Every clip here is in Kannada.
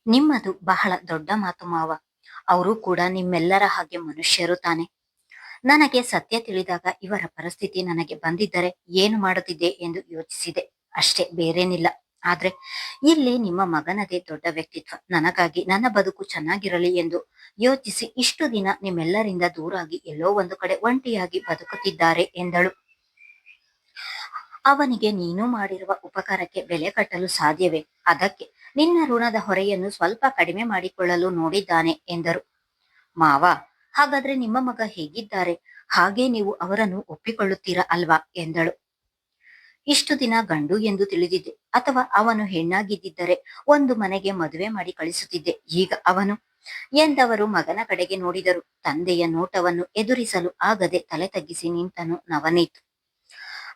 ನಿಮ್ಮದು ಬಹಳ ದೊಡ್ಡ ಮಾತು ಮಾವ. ಅವರು ಕೂಡ ನಿಮ್ಮೆಲ್ಲರ ಹಾಗೆ ಮನುಷ್ಯರು ತಾನೆ. ನನಗೆ ಸತ್ಯ ತಿಳಿದಾಗ ಇವರ ಪರಿಸ್ಥಿತಿ ನನಗೆ ಬಂದಿದ್ದರೆ ಏನು ಮಾಡುತ್ತಿದ್ದೆ ಎಂದು ಯೋಚಿಸಿದೆ. ಅಷ್ಟೇ, ಬೇರೇನಿಲ್ಲ. ಆದ್ರೆ ಇಲ್ಲಿ ನಿಮ್ಮ ಮಗನದೇ ದೊಡ್ಡ ವ್ಯಕ್ತಿತ್ವ. ನನಗಾಗಿ ನನ್ನ ಬದುಕು ಚೆನ್ನಾಗಿರಲಿ ಎಂದು ಯೋಚಿಸಿ ಇಷ್ಟು ದಿನ ನಿಮ್ಮೆಲ್ಲರಿಂದ ದೂರಾಗಿ ಎಲ್ಲೋ ಒಂದು ಕಡೆ ಒಂಟಿಯಾಗಿ ಬದುಕುತ್ತಿದ್ದಾರೆ ಎಂದಳು. ಅವನಿಗೆ ನೀನು ಮಾಡಿರುವ ಉಪಕಾರಕ್ಕೆ ಬೆಲೆ ಕಟ್ಟಲು ಸಾಧ್ಯವೇ? ಅದಕ್ಕೆ ನಿನ್ನ ಋಣದ ಹೊರೆಯನ್ನು ಸ್ವಲ್ಪ ಕಡಿಮೆ ಮಾಡಿಕೊಳ್ಳಲು ನೋಡಿದ್ದಾನೆ ಎಂದರು. ಮಾವ, ಹಾಗಾದ್ರೆ ನಿಮ್ಮ ಮಗ ಹೇಗಿದ್ದಾರೆ? ಹಾಗೆ ನೀವು ಅವರನ್ನು ಒಪ್ಪಿಕೊಳ್ಳುತ್ತೀರಾ ಅಲ್ವಾ ಎಂದಳು. ಇಷ್ಟು ದಿನ ಗಂಡು ಎಂದು ತಿಳಿದಿದ್ದೆ, ಅಥವಾ ಅವನು ಹೆಣ್ಣಾಗಿದ್ದಿದ್ದರೆ ಒಂದು ಮನೆಗೆ ಮದುವೆ ಮಾಡಿ ಕಳಿಸುತ್ತಿದ್ದೆ. ಈಗ ಅವನು ಎಂದವರು ಮಗನ ಕಡೆಗೆ ನೋಡಿದರು. ತಂದೆಯ ನೋಟವನ್ನು ಎದುರಿಸಲು ಆಗದೆ ತಲೆ ತಗ್ಗಿಸಿ ನಿಂತನು ನವನೀತ್.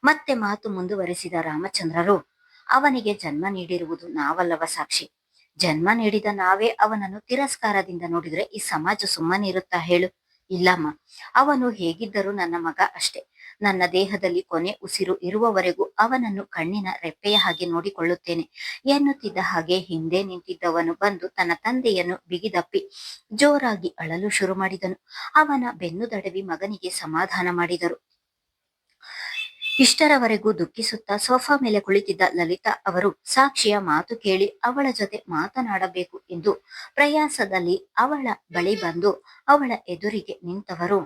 ಮತ್ತೆ ಮಾತು ಮುಂದುವರೆಸಿದ ರಾಮಚಂದ್ರರು, ಅವನಿಗೆ ಜನ್ಮ ನೀಡಿರುವುದು ನಾವಲ್ಲವ ಸಾಕ್ಷಿ. ಜನ್ಮ ನೀಡಿದ ನಾವೇ ಅವನನ್ನು ತಿರಸ್ಕಾರದಿಂದ ನೋಡಿದ್ರೆ ಈ ಸಮಾಜ ಸುಮ್ಮನಿರುತ್ತಾ ಹೇಳು? ಇಲ್ಲಮ್ಮ, ಅವನು ಹೇಗಿದ್ದರೂ ನನ್ನ ಮಗ ಅಷ್ಟೇ. ನನ್ನ ದೇಹದಲ್ಲಿ ಕೊನೆ ಉಸಿರು ಇರುವವರೆಗೂ ಅವನನ್ನು ಕಣ್ಣಿನ ರೆಪ್ಪೆಯ ಹಾಗೆ ನೋಡಿಕೊಳ್ಳುತ್ತೇನೆ ಎನ್ನುತ್ತಿದ್ದ ಹಾಗೆ ಹಿಂದೆ ನಿಂತಿದ್ದವನು ಬಂದು ತನ್ನ ತಂದೆಯನ್ನು ಬಿಗಿದಪ್ಪಿ ಜೋರಾಗಿ ಅಳಲು ಶುರು ಮಾಡಿದನು. ಅವನ ಬೆನ್ನು ದಡವಿ ಮಗನಿಗೆ ಸಮಾಧಾನ ಮಾಡಿದರು. ಇಷ್ಟರವರೆಗೂ ದುಃಖಿಸುತ್ತಾ ಸೋಫಾ ಮೇಲೆ ಕುಳಿತಿದ್ದ ಲಲಿತಾ ಅವರು ಸಾಕ್ಷಿಯ ಮಾತು ಕೇಳಿ ಅವಳ ಜೊತೆ ಮಾತನಾಡಬೇಕು ಎಂದು ಪ್ರಯಾಸದಲ್ಲಿ ಅವಳ ಬಳಿ ಬಂದು ಅವಳ ಎದುರಿಗೆ ನಿಂತವರು,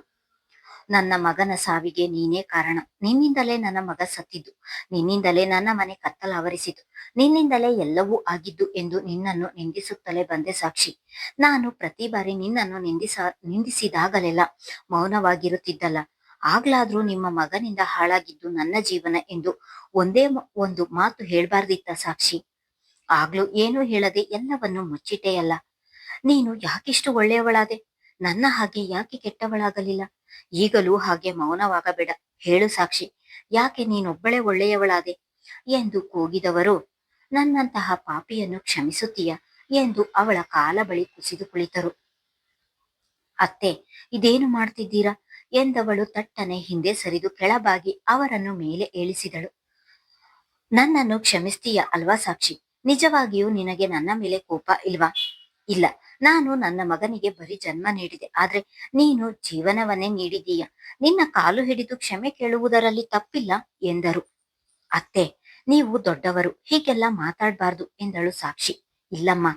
ನನ್ನ ಮಗನ ಸಾವಿಗೆ ನೀನೇ ಕಾರಣ. ನಿನ್ನಿಂದಲೇ ನನ್ನ ಮಗ ಸತ್ತಿದ್ದು, ನಿನ್ನಿಂದಲೇ ನನ್ನ ಮನೆ ಕತ್ತಲಾವರಿಸಿತು, ನಿನ್ನಿಂದಲೇ ಎಲ್ಲವೂ ಆಗಿದ್ದು ಎಂದು ನಿನ್ನನ್ನು ನಿಂದಿಸುತ್ತಲೇ ಬಂದೆ ಸಾಕ್ಷಿ. ನಾನು ಪ್ರತಿ ಬಾರಿ ನಿನ್ನನ್ನು ನಿಂದಿಸಿದಾಗಲೆಲ್ಲ ಮೌನವಾಗಿರುತ್ತಿದ್ದಲ್ಲ. ಆಗ್ಲಾದ್ರೂ ನಿಮ್ಮ ಮಗನಿಂದ ಹಾಳಾಗಿದ್ದು ನನ್ನ ಜೀವನ ಎಂದು ಒಂದೇ ಒಂದು ಮಾತು ಹೇಳ್ಬಾರ್ದಿತ್ತ ಸಾಕ್ಷಿ? ಆಗ್ಲೂ ಏನೂ ಹೇಳದೆ ಎಲ್ಲವನ್ನು ಮುಚ್ಚಿಟ್ಟೆಯಲ್ಲ. ನೀನು ಯಾಕಿಷ್ಟು ಒಳ್ಳೆಯವಳಾದೆ? ನನ್ನ ಹಾಗೆ ಯಾಕೆ ಕೆಟ್ಟವಳಾಗಲಿಲ್ಲ? ಈಗಲೂ ಹಾಗೆ ಮೌನವಾಗಬೇಡ, ಹೇಳು ಸಾಕ್ಷಿ, ಯಾಕೆ ನೀನೊಬ್ಬಳೇ ಒಳ್ಳೆಯವಳಾದೆ ಎಂದು ಕೂಗಿದವರು, ನನ್ನಂತಹ ಪಾಪಿಯನ್ನು ಕ್ಷಮಿಸುತ್ತೀಯ ಎಂದು ಅವಳ ಕಾಲ ಬಳಿ ಕುಸಿದು ಕುಳಿತರು. ಅತ್ತೆ, ಇದೇನು ಮಾಡ್ತಿದ್ದೀರಾ ಎಂದವಳು ತಟ್ಟನೆ ಹಿಂದೆ ಸರಿದು ಕೆಳಬಾಗಿ ಅವರನ್ನು ಮೇಲೆ ಏಳಿಸಿದಳು. ನನ್ನನ್ನು ಕ್ಷಮಿಸ್ತೀಯ ಅಲ್ವಾ ಸಾಕ್ಷಿ? ನಿಜವಾಗಿಯೂ ನಿನಗೆ ನನ್ನ ಮೇಲೆ ಕೋಪ ಇಲ್ವಾ? ಇಲ್ಲ, ನಾನು ನನ್ನ ಮಗನಿಗೆ ಬರೀ ಜನ್ಮ ನೀಡಿದೆ, ಆದ್ರೆ ನೀನು ಜೀವನವನ್ನೇ ನೀಡಿದೀಯ. ನಿನ್ನ ಕಾಲು ಹಿಡಿದು ಕ್ಷಮೆ ಕೇಳುವುದರಲ್ಲಿ ತಪ್ಪಿಲ್ಲ ಎಂದರು. ಅತ್ತೆ, ನೀವು ದೊಡ್ಡವರು, ಹೀಗೆಲ್ಲ ಮಾತಾಡಬಾರ್ದು ಎಂದಳು ಸಾಕ್ಷಿ. ಇಲ್ಲಮ್ಮ,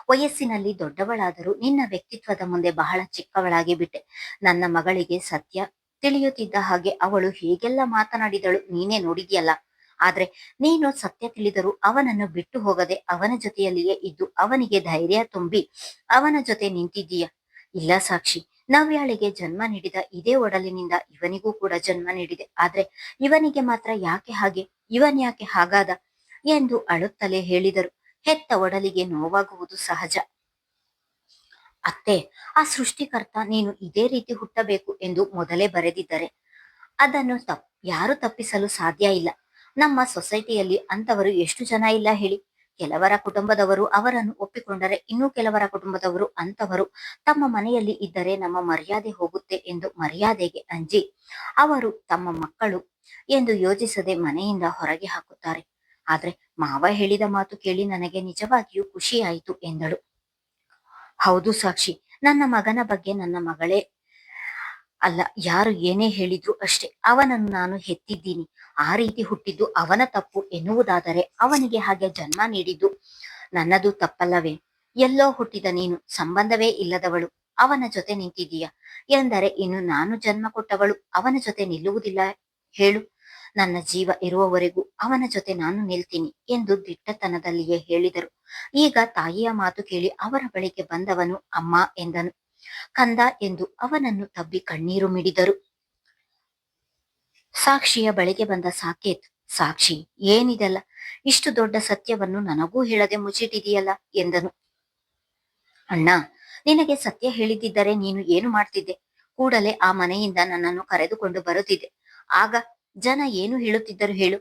ವಯಸ್ಸಿನಲ್ಲಿ ದೊಡ್ಡವಳಾದರೂ ನಿನ್ನ ವ್ಯಕ್ತಿತ್ವದ ಮುಂದೆ ಬಹಳ ಚಿಕ್ಕವಳಾಗಿ ಬಿಟ್ಟೆ. ನನ್ನ ಮಗಳಿಗೆ ಸತ್ಯ ತಿಳಿಯುತ್ತಿದ್ದ ಹಾಗೆ ಅವಳು ಹೇಗೆಲ್ಲ ಮಾತನಾಡಿದಳು ನೀನೇ ನೋಡಿದ್ಯಲ್ಲ. ಆದ್ರೆ ನೀನು ಸತ್ಯ ತಿಳಿದರೂ ಅವನನ್ನು ಬಿಟ್ಟು ಹೋಗದೆ ಅವನ ಜೊತೆಯಲ್ಲಿಯೇ ಇದ್ದು ಅವನಿಗೆ ಧೈರ್ಯ ತುಂಬಿ ಅವನ ಜೊತೆ ನಿಂತಿದ್ದೀಯ. ಇಲ್ಲ ಸಾಕ್ಷಿ, ನವ್ಯಾಳಿಗೆ ಜನ್ಮ ನೀಡಿದ ಇದೇ ಒಡಲಿನಿಂದ ಇವನಿಗೂ ಕೂಡ ಜನ್ಮ ನೀಡಿದೆ. ಆದ್ರೆ ಇವನಿಗೆ ಮಾತ್ರ ಯಾಕೆ ಹಾಗೆ, ಇವನ್ ಯಾಕೆ ಹಾಗಾದ ಎಂದು ಅಳುತ್ತಲೇ ಹೇಳಿದರು. ಹೆತ್ತ ಒಡಲಿಗೆ ನೋವಾಗುವುದು ಸಹಜ. ಅತ್ತೆ, ಆ ಸೃಷ್ಟಿಕರ್ತ ನೀನು ಇದೇ ರೀತಿ ಹುಟ್ಟಬೇಕು ಎಂದು ಮೊದಲೇ ಬರೆದಿದ್ದರೆ ಅದನ್ನು ಯಾರು ತಪ್ಪಿಸಲು ಸಾಧ್ಯ ಇಲ್ಲ. ನಮ್ಮ ಸೊಸೈಟಿಯಲ್ಲಿ ಅಂತವರು ಎಷ್ಟು ಜನ ಇಲ್ಲ ಹೇಳಿ? ಕೆಲವರ ಕುಟುಂಬದವರು ಅವರನ್ನು ಒಪ್ಪಿಕೊಂಡರೆ ಇನ್ನೂ ಕೆಲವರ ಕುಟುಂಬದವರು ಅಂತವರು ತಮ್ಮ ಮನೆಯಲ್ಲಿ ಇದ್ದರೆ ನಮ್ಮ ಮರ್ಯಾದೆ ಹೋಗುತ್ತೆ ಎಂದು ಮರ್ಯಾದೆಗೆ ಅಂಜಿ ಅವರು ತಮ್ಮ ಮಕ್ಕಳು ಎಂದು ಯೋಚಿಸದೆ ಮನೆಯಿಂದ ಹೊರಗೆ ಹಾಕುತ್ತಾರೆ. ಆದ್ರೆ ಮಾವ ಹೇಳಿದ ಮಾತು ಕೇಳಿ ನನಗೆ ನಿಜವಾಗಿಯೂ ಖುಷಿಯಾಯಿತು ಎಂದಳು. ಹೌದು ಸಾಕ್ಷಿ, ನನ್ನ ಮಗನ ಬಗ್ಗೆ ನನ್ನ ಮಗಳೇ ಅಲ್ಲ, ಯಾರು ಏನೇ ಹೇಳಿದ್ರು ಅಷ್ಟೇ, ಅವನನ್ನು ನಾನು ಹೆತ್ತಿದ್ದೀನಿ. ಆ ರೀತಿ ಹುಟ್ಟಿದ್ದು ಅವನ ತಪ್ಪು ಎನ್ನುವುದಾದರೆ ಅವನಿಗೆ ಹಾಗೆ ಜನ್ಮ ನೀಡಿದ್ದು ನನ್ನದು ತಪ್ಪಲ್ಲವೇ? ಎಲ್ಲೋ ಹುಟ್ಟಿದ ನೀನು, ಸಂಬಂಧವೇ ಇಲ್ಲದವಳು, ಅವನ ಜೊತೆ ನಿಂತಿದ್ದೀಯ ಎಂದರೆ ಇನ್ನು ನಾನು ಜನ್ಮ ಕೊಟ್ಟವಳು ಅವನ ಜೊತೆ ನಿಲ್ಲುವುದಿಲ್ಲ ಹೇಳು? ನನ್ನ ಜೀವ ಇರುವವರೆಗೂ ಅವನ ಜೊತೆ ನಾನು ನಿಲ್ತೀನಿ ಎಂದು ದಿಟ್ಟತನದಲ್ಲಿಯೇ ಹೇಳಿದರು. ಈಗ ತಾಯಿಯ ಮಾತು ಕೇಳಿ ಅವರ ಬಳಿಗೆ ಬಂದವನು ಅಮ್ಮ ಎಂದನು. ಕಂದ ಎಂದು ಅವನನ್ನು ತಬ್ಬಿ ಕಣ್ಣೀರು ಮಿಡಿದರು. ಸಾಕ್ಷಿಯ ಬಳಿಗೆ ಬಂದ ಸಾಕೇತ್, ಸಾಕ್ಷಿ, ಏನಿದೆಲ್ಲ? ಇಷ್ಟು ದೊಡ್ಡ ಸತ್ಯವನ್ನು ನನಗೂ ಹೇಳದೆ ಮುಚ್ಚಿಟ್ಟಿದೆಯಲ್ಲ ಎಂದನು. ಅಣ್ಣ, ನಿನಗೆ ಸತ್ಯ ಹೇಳಿದ್ದಿದ್ದರೆ ನೀನು ಏನು ಮಾಡ್ತಿದ್ದೆ? ಕೂಡಲೇ ಆ ಮನೆಯಿಂದ ನನ್ನನ್ನು ಕರೆದುಕೊಂಡು ಬರುತ್ತಿದ್ದೆ. ಆಗ ಜನ ಏನು ಹೇಳುತ್ತಿದ್ದರು ಹೇಳು?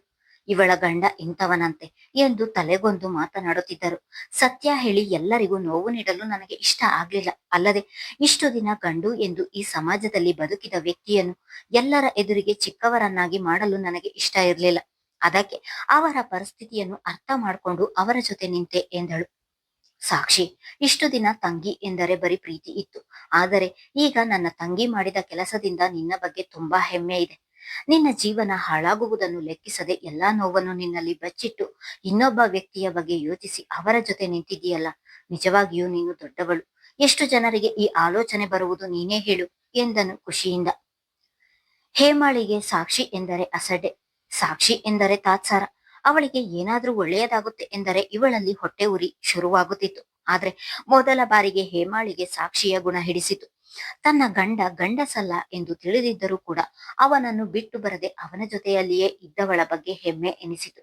ಇವಳ ಗಂಡ ಇಂಥವನಂತೆ ಎಂದು ತಲೆಗೊಂದು ಮಾತನಾಡುತ್ತಿದ್ದರು. ಸತ್ಯ ಹೇಳಿ ಎಲ್ಲರಿಗೂ ನೋವು ನೀಡಲು ನನಗೆ ಇಷ್ಟ ಆಗ್ಲಿಲ್ಲ. ಅಲ್ಲದೆ ಇಷ್ಟು ದಿನ ಗಂಡು ಎಂದು ಈ ಸಮಾಜದಲ್ಲಿ ಬದುಕಿದ ವ್ಯಕ್ತಿಯನ್ನು ಎಲ್ಲರ ಎದುರಿಗೆ ಚಿಕ್ಕವರನ್ನಾಗಿ ಮಾಡಲು ನನಗೆ ಇಷ್ಟ ಇರಲಿಲ್ಲ. ಅದಕ್ಕೆ ಅವರ ಪರಿಸ್ಥಿತಿಯನ್ನು ಅರ್ಥ ಮಾಡಿಕೊಂಡು ಅವರ ಜೊತೆ ನಿಂತೆ ಎಂದಳು. ಸಾಕ್ಷಿ, ಇಷ್ಟು ದಿನ ತಂಗಿ ಎಂದರೆ ಬರೀ ಪ್ರೀತಿ ಇತ್ತು. ಆದರೆ ಈಗ ನನ್ನ ತಂಗಿ ಮಾಡಿದ ಕೆಲಸದಿಂದ ನಿನ್ನ ಬಗ್ಗೆ ತುಂಬಾ ಹೆಮ್ಮೆ ಇದೆ. ನಿನ್ನ ಜೀವನ ಹಾಳಾಗುವುದನ್ನು ಲೆಕ್ಕಿಸದೆ ಎಲ್ಲಾ ನೋವನ್ನು ನಿನ್ನಲ್ಲಿ ಬಚ್ಚಿಟ್ಟು ಇನ್ನೊಬ್ಬ ವ್ಯಕ್ತಿಯ ಬಗ್ಗೆ ಯೋಚಿಸಿ ಅವರ ಜೊತೆ ನಿಂತಿದ್ದೀಯಲ್ಲ, ನಿಜವಾಗಿಯೂ ನೀನು ದೊಡ್ಡವಳು. ಎಷ್ಟು ಜನರಿಗೆ ಈ ಆಲೋಚನೆ ಬರುವುದು ನೀನೇ ಹೇಳು ಎಂದನು ಖುಷಿಯಿಂದ. ಹೇಮಾಳಿಗೆ ಸಾಕ್ಷಿ ಎಂದರೆ ಅಸಡ್ಡೆ, ಸಾಕ್ಷಿ ಎಂದರೆ ತಾತ್ಸಾರ. ಅವಳಿಗೆ ಏನಾದ್ರೂ ಒಳ್ಳೆಯದಾಗುತ್ತೆ ಎಂದರೆ ಇವಳಲ್ಲಿ ಹೊಟ್ಟೆ ಉರಿ ಶುರುವಾಗುತ್ತಿತ್ತು. ಆದ್ರೆ ಮೊದಲ ಬಾರಿಗೆ ಹೇಮಾಳಿಗೆ ಸಾಕ್ಷಿಯ ಗುಣ ಹಿಡಿಸಿತು. ತನ್ನ ಗಂಡಸಲ್ಲ ಎಂದು ತಿಳಿದಿದ್ದರೂ ಕೂಡ ಅವನನ್ನು ಬಿಟ್ಟು ಬರದೆ ಅವನ ಜೊತೆಯಲ್ಲಿಯೇ ಇದ್ದವಳ ಬಗ್ಗೆ ಹೆಮ್ಮೆ ಎನಿಸಿತು.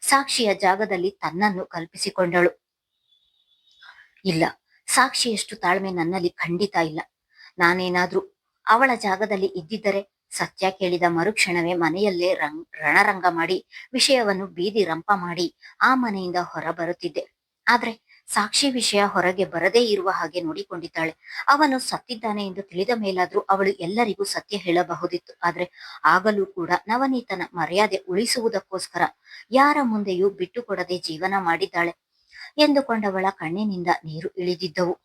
ಸಾಕ್ಷಿಯ ಜಾಗದಲ್ಲಿ ತನ್ನನ್ನು ಕಲ್ಪಿಸಿಕೊಂಡಳು. ಇಲ್ಲ, ಸಾಕ್ಷಿಯಷ್ಟು ತಾಳ್ಮೆ ನನ್ನಲ್ಲಿ ಖಂಡಿತ ಇಲ್ಲ. ನಾನೇನಾದ್ರೂ ಅವಳ ಜಾಗದಲ್ಲಿ ಇದ್ದಿದ್ದರೆ ಸತ್ಯ ಕೇಳಿದ ಮರುಕ್ಷಣವೇ ಮನೆಯಲ್ಲೇ ರಣರಂಗ ಮಾಡಿ ವಿಷಯವನ್ನು ಬೀದಿ ರಂಪ ಮಾಡಿ ಆ ಮನೆಯಿಂದ ಹೊರ ಬರುತ್ತಿದ್ದೆ. ಆದ್ರೆ ಸಾಕ್ಷಿ ವಿಷಯ ಹೊರಗೆ ಬರದೇ ಇರುವ ಹಾಗೆ ನೋಡಿಕೊಂಡಿದ್ದಾಳೆ. ಅವನು ಸತ್ತಿದ್ದಾನೆ ಎಂದು ತಿಳಿದ ಮೇಲಾದ್ರೂ ಅವಳು ಎಲ್ಲರಿಗೂ ಸತ್ಯ ಹೇಳಬಹುದಿತ್ತು. ಆದ್ರೆ ಆಗಲೂ ಕೂಡ ನವನೀತನ ಮರ್ಯಾದೆ ಉಳಿಸುವುದಕ್ಕೋಸ್ಕರ ಯಾರ ಮುಂದೆಯೂ ಬಿಟ್ಟು ಕೊಡದೆ ಜೀವನ ಮಾಡಿದ್ದಾಳೆ ಎಂದುಕೊಂಡವಳ ಕಣ್ಣಿನಿಂದ ನೀರು ಇಳಿದಿದ್ದವು.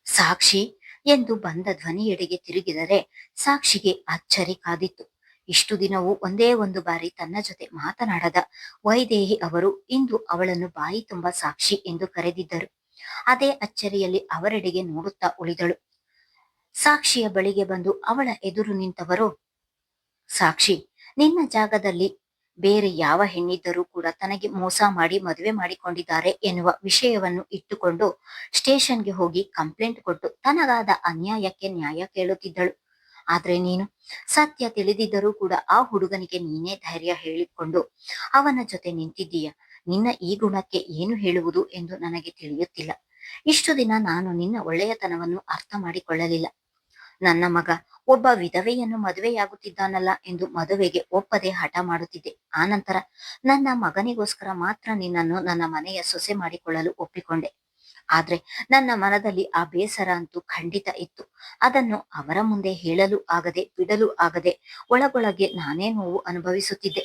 ಸಾಕ್ಷಿ ಎಂದು ಬಂದ ಧ್ವನಿಯೆಡೆಗೆ ತಿರುಗಿದರೆ ಸಾಕ್ಷಿಗೆ ಅಚ್ಚರಿ ಕಾದಿತ್ತು. ಇಷ್ಟು ದಿನವೂ ಒಂದೇ ಒಂದು ಬಾರಿ ತನ್ನ ಜೊತೆ ಮಾತನಾಡದ ವೈದೇಹಿ ಅವರು ಇಂದು ಅವಳನ್ನು ಬಾಯಿ ತುಂಬ ಸಾಕ್ಷಿ ಎಂದು ಕರೆದಿದ್ದರು. ಅದೇ ಅಚ್ಚರಿಯಲ್ಲಿ ಅವರೆಡೆಗೆ ನೋಡುತ್ತಾ ಉಳಿದಳು. ಸಾಕ್ಷಿಯ ಬಳಿಗೆ ಬಂದು ಅವಳ ಎದುರು ನಿಂತವರು, ಸಾಕ್ಷಿ, ನಿನ್ನ ಜಾಗದಲ್ಲಿ ಬೇರೆ ಯಾವ ಹೆಣ್ಣಿದ್ದರೂ ಕೂಡ ತನಗೆ ಮೋಸ ಮಾಡಿ ಮದುವೆ ಮಾಡಿಕೊಂಡಿದ್ದಾರೆ ಎನ್ನುವ ವಿಷಯವನ್ನು ಇಟ್ಟುಕೊಂಡು ಸ್ಟೇಷನ್ಗೆ ಹೋಗಿ ಕಂಪ್ಲೇಂಟ್ ಕೊಟ್ಟು ತನಗಾದ ಅನ್ಯಾಯಕ್ಕೆ ನ್ಯಾಯ ಕೇಳುತ್ತಿದ್ದಳು. ಆದ್ರೆ ನೀನು ಸತ್ಯ ತಿಳಿದಿದ್ದರೂ ಕೂಡ ಆ ಹುಡುಗನಿಗೆ ನೀನೇ ಧೈರ್ಯ ಹೇಳಿಕೊಂಡು ಅವನ ಜೊತೆ ನಿಂತಿದ್ದೀಯ. ನಿನ್ನ ಈ ಗುಣಕ್ಕೆ ಏನು ಹೇಳುವುದು ಎಂದು ನನಗೆ ತಿಳಿಯುತ್ತಿಲ್ಲ. ಇಷ್ಟು ದಿನ ನಾನು ನಿನ್ನ ಒಳ್ಳೆಯತನವನ್ನು ಅರ್ಥ ಮಾಡಿಕೊಳ್ಳಲಿಲ್ಲ. ನನ್ನ ಮಗ ಒಬ್ಬ ವಿಧವೆಯನ್ನು ಮದುವೆಯಾಗುತ್ತಿದ್ದಾನಲ್ಲ ಎಂದು ಮದುವೆಗೆ ಒಪ್ಪದೆ ಹಠ ಮಾಡುತ್ತಿದ್ದೆ. ಆನಂತರ ನನ್ನ ಮಗನಿಗೋಸ್ಕರ ಮಾತ್ರ ನಿನ್ನನ್ನು ನನ್ನ ಮನೆಯ ಸೊಸೆ ಮಾಡಿಕೊಳ್ಳಲು ಒಪ್ಪಿಕೊಂಡೆ. ಆದ್ರೆ ನನ್ನ ಮನದಲ್ಲಿ ಆ ಬೇಸರ ಅಂತೂ ಖಂಡಿತ ಇತ್ತು. ಅದನ್ನು ಅವರ ಮುಂದೆ ಹೇಳಲು ಆಗದೆ ಬಿಡಲು ಆಗದೆ ಒಳಗೊಳಗೆ ನಾನೇ ನೋವು ಅನುಭವಿಸುತ್ತಿದ್ದೆ.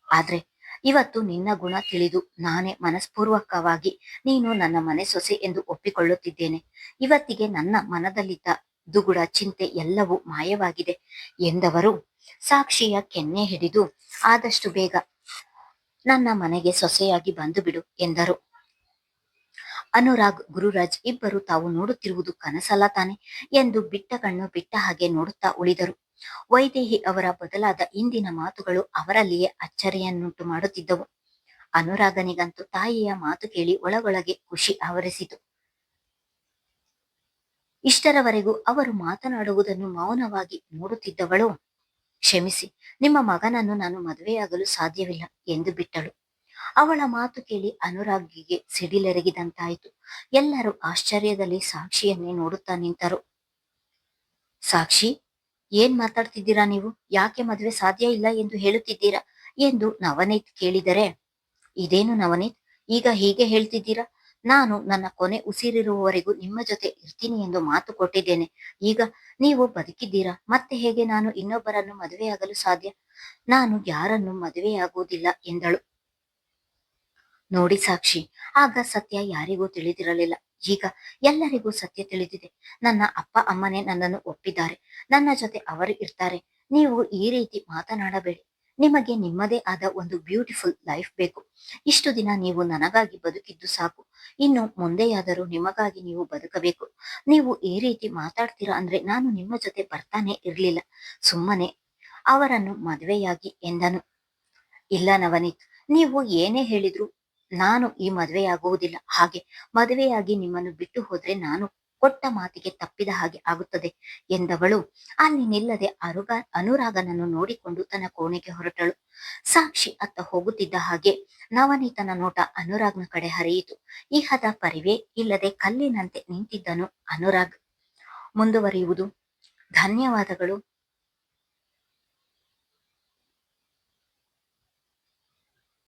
ಆದ್ರೆ ಇವತ್ತು ನಿನ್ನ ಗುಣ ತಿಳಿದು ನಾನೇ ಮನಸ್ಪೂರ್ವಕವಾಗಿ ನೀನು ನನ್ನ ಮನೆ ಸೊಸೆ ಎಂದು ಒಪ್ಪಿಕೊಳ್ಳುತ್ತಿದ್ದೇನೆ. ಇವತ್ತಿಗೆ ನನ್ನ ಮನದಲ್ಲಿದ್ದ ದುಗುಡ ಚಿಂತೆ ಎಲ್ಲವೂ ಮಾಯವಾಗಿದೆ ಎಂದವರು ಸಾಕ್ಷಿಯ ಕೆನ್ನೆ ಹಿಡಿದು ಆದಷ್ಟು ಬೇಗ ನನ್ನ ಮನೆಗೆ ಸೊಸೆಯಾಗಿ ಬಂದು ಬಿಡು ಎಂದರು. ಅನುರಾಗ್, ಗುರುರಾಜ್ ಇಬ್ಬರು ತಾವು ನೋಡುತ್ತಿರುವುದು ಕನಸಲ್ಲ ತಾನೆ ಎಂದು ಬಿಟ್ಟ ಕಣ್ಣು ಬಿಟ್ಟ ಹಾಗೆ ನೋಡುತ್ತಾ ಉಳಿದರು. ವೈದೇಹಿ ಅವರ ಬದಲಾದ ಇಂದಿನ ಮಾತುಗಳು ಅವರಲ್ಲಿಯೇ ಅಚ್ಚರಿಯನ್ನುಂಟು ಮಾಡುತ್ತಿದ್ದವು. ಅನುರಾಗನಿಗಂತೂ ತಾಯಿಯ ಮಾತು ಕೇಳಿ ಒಳಗೊಳಗೆ ಖುಷಿ ಆವರಿಸಿತು. ಇಷ್ಟರವರೆಗೂ ಅವರು ಮಾತನಾಡುವುದನ್ನು ಮೌನವಾಗಿ ನೋಡುತ್ತಿದ್ದವಳು, ಕ್ಷಮಿಸಿ, ನಿಮ್ಮ ಮಗನನ್ನು ನಾನು ಮದುವೆಯಾಗಲು ಸಾಧ್ಯವಿಲ್ಲ ಎಂದು ಬಿಟ್ಟಳು. ಅವಳ ಮಾತು ಕೇಳಿ ಅನುರಾಗಿಗೆ ಸಿಡಿಲೆರಗಿದಂತಾಯಿತು. ಎಲ್ಲರೂ ಆಶ್ಚರ್ಯದಲ್ಲಿ ಸಾಕ್ಷಿಯನ್ನೇ ನೋಡುತ್ತಾ ನಿಂತರು. ಸಾಕ್ಷಿ, ಏನ್ ಮಾತಾಡ್ತಿದ್ದೀರಾ ನೀವು? ಯಾಕೆ ಮದುವೆ ಸಾಧ್ಯ ಇಲ್ಲ ಎಂದು ಹೇಳುತ್ತಿದ್ದೀರಾ ಎಂದು ನವನೀತ್ ಕೇಳಿದರೆ, ಇದೇನು ನವನೀತ್, ಈಗ ಹೀಗೆ ಹೇಳ್ತಿದ್ದೀರಾ? ನಾನು ನನ್ನ ಕೊನೆ ಉಸಿರಿರುವವರೆಗೂ ನಿಮ್ಮ ಜೊತೆ ಇರ್ತೀನಿ ಎಂದು ಮಾತು ಕೊಟ್ಟಿದ್ದೇನೆ. ಈಗ ನೀವು ಬದುಕಿದ್ದೀರಾ, ಮತ್ತೆ ಹೇಗೆ ನಾನು ಇನ್ನೊಬ್ಬರನ್ನು ಮದುವೆಯಾಗಲು ಸಾಧ್ಯ? ನಾನು ಯಾರನ್ನು ಮದುವೆಯಾಗುವುದಿಲ್ಲ ಎಂದಳು. ನೋಡಿ ಸಾಕ್ಷಿ, ಆಗ ಸತ್ಯ ಯಾರಿಗೂ ತಿಳಿದಿರಲಿಲ್ಲ. ಈಗ ಎಲ್ಲರಿಗೂ ಸತ್ಯ ತಿಳಿದಿದೆ. ನನ್ನ ಅಪ್ಪ ಅಮ್ಮನೇ ನನ್ನನ್ನು ಒಪ್ಪಿದ್ದಾರೆ. ನನ್ನ ಜೊತೆ ಅವರು ಇರ್ತಾರೆ. ನೀವು ಈ ರೀತಿ ಮಾತನಾಡಬೇಡಿ. ನಿಮಗೆ ನಿಮ್ಮದೇ ಆದ ಒಂದು ಬ್ಯೂಟಿಫುಲ್ ಲೈಫ್ ಬೇಕು. ಇಷ್ಟು ದಿನ ನೀವು ನನಗಾಗಿ ಬದುಕಿದ್ದು ಸಾಕು. ಇನ್ನು ಮುಂದೆಯಾದರೂ ನಿಮಗಾಗಿ ನೀವು ಬದುಕಬೇಕು. ನೀವು ಈ ರೀತಿ ಮಾತಾಡ್ತೀರಾ ಅಂದ್ರೆ ನಾನು ನಿಮ್ಮ ಜೊತೆ ಬರ್ತಾನೆ ಇರ್ಲಿಲ್ಲ. ಸುಮ್ಮನೆ ಅವರನ್ನು ಮದುವೆಯಾಗಿ ಎಂದನು. ಇಲ್ಲ ನವನೀತ್, ನೀವು ಏನೇ ಹೇಳಿದ್ರು ನಾನು ಈ ಮದುವೆಯಾಗುವುದಿಲ್ಲ. ಹಾಗೆ ಮದುವೆಯಾಗಿ ನಿಮ್ಮನ್ನು ಬಿಟ್ಟು ಹೋದ್ರೆ ನಾನು ಕೊಟ್ಟ ಮಾತಿಗೆ ತಪ್ಪಿದ ಹಾಗೆ ಆಗುತ್ತದೆ ಎಂದವಳು ಅಲ್ಲಿ ನಿಲ್ಲದೆ ಅನುರಾಗನನ್ನು ನೋಡಿಕೊಂಡು ತನ್ನ ಕೋಣೆಗೆ ಹೊರಟಳು. ಸಾಕ್ಷಿ ಅತ್ತ ಹೋಗುತ್ತಿದ್ದ ಹಾಗೆ ನವನೀತನ ನೋಟ ಅನುರಾಗ್ನ ಕಡೆ ಹರಿಯಿತು. ಇಹದ ಪರಿವೇ ಇಲ್ಲದೆ ಕಲ್ಲಿನಂತೆ ನಿಂತಿದ್ದನು ಅನುರಾಗ್. ಮುಂದುವರಿಯುವುದು. ಧನ್ಯವಾದಗಳು.